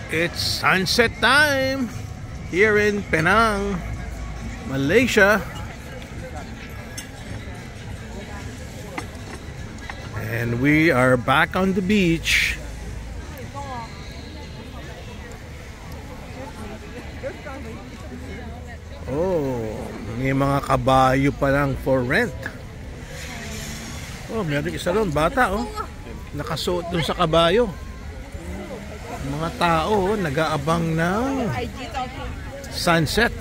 It's sunset time here in Penang, Malaysia. And we are back on the beach. Oh, may mga kabayo pa lang for rent. Oh, meron isa doon, bata oh. Nakasuot dun sa kabayo. Mga tao nag-aabang ng sunset,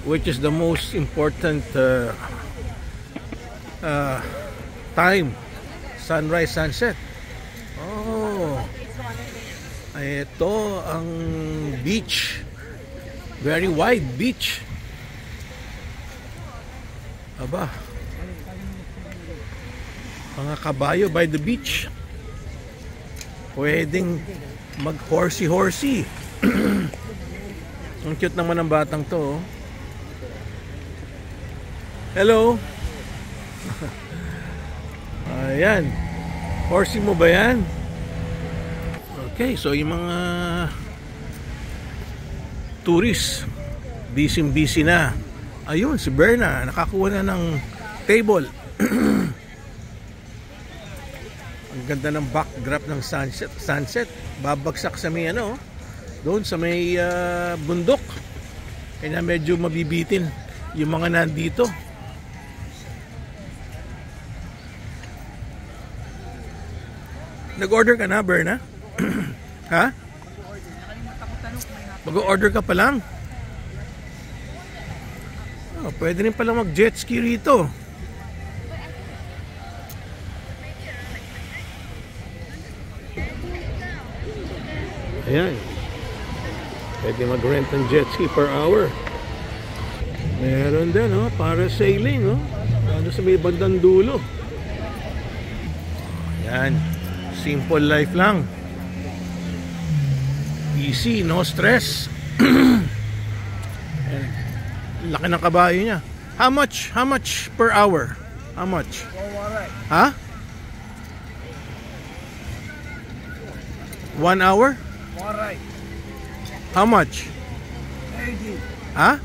which is the most important time, sunrise, sunset. Oh, ito ang beach, very wide beach. Aba, mga kabayo by the beach. Pwedeng mag horsey. Ang cute naman ng batang to. Hello. Ayan. Horsey mo ba yan? Okay, so yung mga tourist, busy na. Ayun, si Berna nakakuha na ng table. Ang ganda ng backdrop ng sunset. Babagsak sa may ano, doon sa may bundok. Kaya medyo mabibitin yung mga nandito. Nag-order ka na, Berna? Ha? Mag-order ka pa lang? Oh, pwede rin pala mag-jet ski rito. Ayan. Pwede mag-rent ng jet ski per hour. Meron din, oh, para sailing, oh. Ano sa may bandang dulo. Ayan. Simple life lang. Easy, no stress. Laki ng kabayo niya. How much per hour? How much? Ha? 1 hour? Alright. How much? 80. Ha?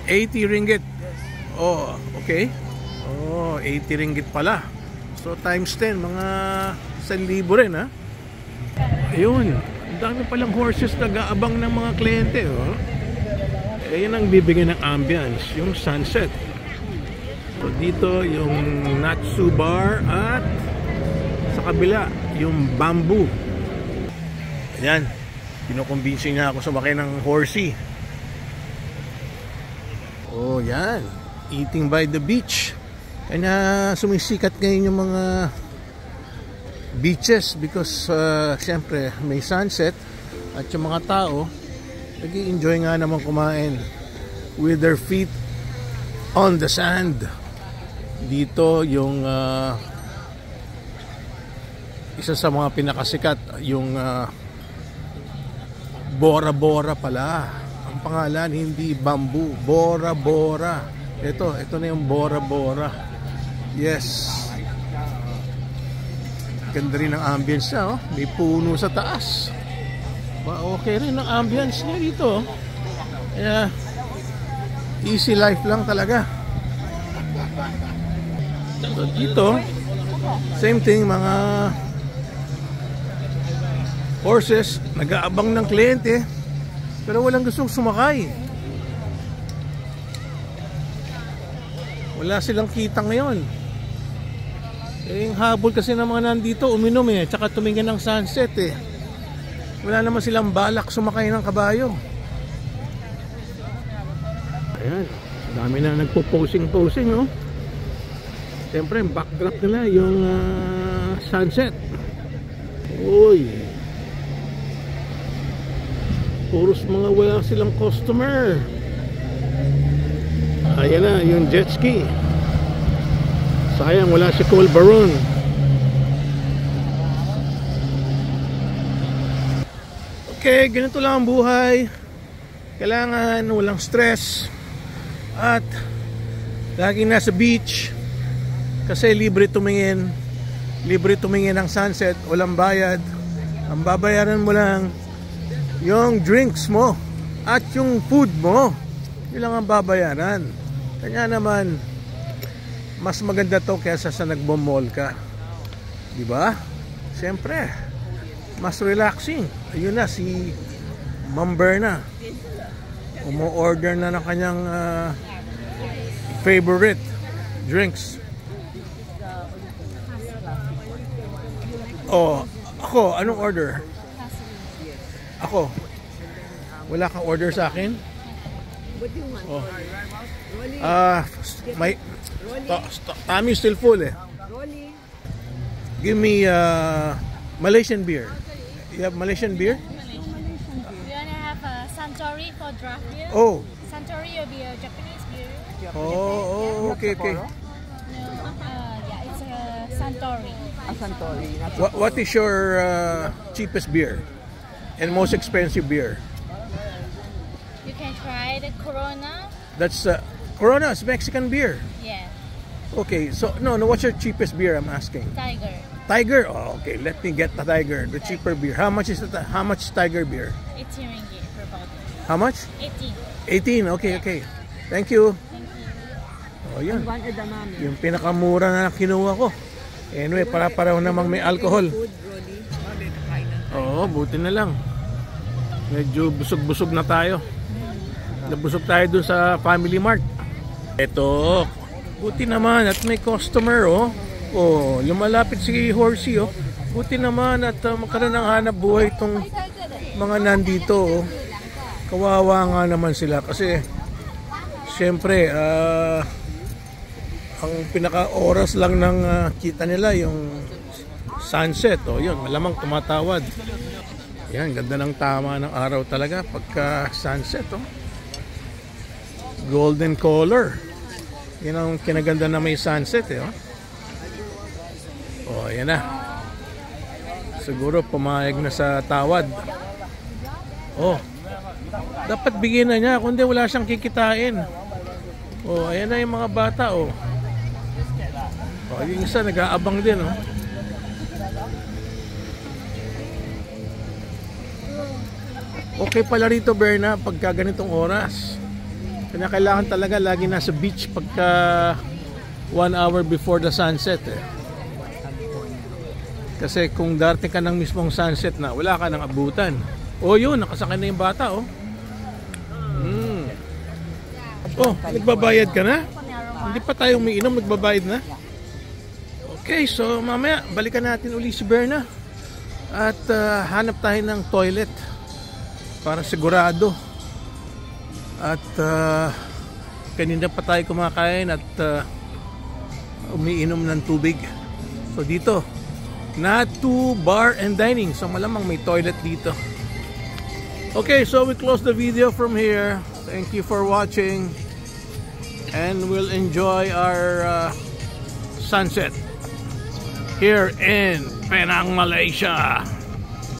80. 80 ringgit. Yes. Oh, okay. Oh, 80 ringgit pala. So times 10, mga 1,000 rin, ha? Ayun. Ang dami palang horses nag-aabang ng mga kliyente, oh. Ayan ang bibigyan ng ambience, yung sunset. So dito yung Natsu Bar at sa kabila yung Bamboo. Ayan, kinukumbinsi niya ako sumakay ng horsey. Oh, yan. Eating by the beach. Kaya sumisikat ngayon yung mga beaches because syempre may sunset at yung mga tao nag-i-enjoy nga naman kumain with their feet on the sand. Dito yung isa sa mga pinakasikat, yung Bora Bora pala ang pangalan, hindi Bamboo. Bora Bora. Ito na yung Bora Bora. Yes. Ganda rin ang ambience niya, oh. May puno sa taas. Okay rin ang ambience niya dito. Kaya easy life lang talaga. So dito same thing, mga horses nag-aabang ng kliyente pero walang gustong sumakay. Wala silang kita ngayon. Yung habol kasi ng mga nandito uminom tsaka tumingin ng sunset Wala naman silang balak sumakay ng kabayo. Ayan, dami na nagpo-posing oh. Siyempre yung backdrop nila yung sunset. Uy, puros mga wala silang customer. Ayan na yung jet ski. Sayang wala si Cole Baron. Okay, ganito lang ang buhay. Kailangan walang stress at laging nasa beach kasi libre tumingin ng sunset, walang bayad, Ang babayaran mo lang yung drinks mo at yung food mo. Yun lang ang babayaran. Kanya naman, mas maganda to kaysa sa nagbo-mall ka. Diba? Siyempre, mas relaxing. Ayun na, si Ma'am Berna. Umo-order na ng kanyang favorite drinks. Oh, ako, anong order? Ako. Wala kang order sa akin? Oh. My tummy still full eh. Give me Malaysian beer. You have Malaysian beer? You wanna have a Suntory for draft beer? Oh. Suntory will be a Japanese beer. Oh, okay. No, yeah, it's a Suntory. What is your cheapest beer and most expensive beer? You can try the Corona. That's Corona is Mexican beer. Yeah, Okay, so no, what's your cheapest beer? I'm asking. Tiger. Tiger. Oh, okay. Let me get the Tiger, the cheaper beer. How much is How much Tiger beer? 18 ringgit per bottle. How much? 18. 18. Okay. Thank you. Thank you. Oh, yun. Yung pinakamura na kinuha ko. Anyway, para-pareho namang may alcohol. Oo, buti na lang. Medyo busog-busog na tayo. Nabusog tayo dun sa Family Mart. Ito, buti naman at may customer, oh. Oh, lumalapit si Horsey, oh. Buti naman at magkaroon ng hanap buhay itong mga nandito, oh. Kawawa nga naman sila kasi siyempre, ang pinaka-oras lang ng kita nila yung sunset. O yun, malamang tumatawad. Yan, ganda ng tama ng araw talaga pagka sunset. Oh. Golden color. Yan ang kinaganda na may sunset. Oh. Oh, yan na. Siguro pumayag na sa tawad. Oh, dapat bigyan na niya kundi wala siyang kikitain. Oh, ayan na yung mga bata. Oh. Oh, yung isa nag-aabang din, oh. Okay pala rito, Berna, pagka ganitong oras. Kaya kailangan talaga lagi nasa beach pagka 1 hour before the sunset, eh. Kasi kung darating ka ng mismong sunset na, wala ka ng abutan. Oh, yun, nakasakay na yung bata, oh. Oh, nagbabayad ka na? Hindi pa tayo umiinom, nagbabayad na? Okay, so mamaya balikan natin uli si Berna at hanap tayo ng toilet para sigurado. At kanina pa tayo kumakain at umiinom ng tubig. So dito, Natu Bar and Dining. So malamang may toilet dito. Okay, so we close the video from here. Thank you for watching and we'll enjoy our sunset here in Penang, Malaysia.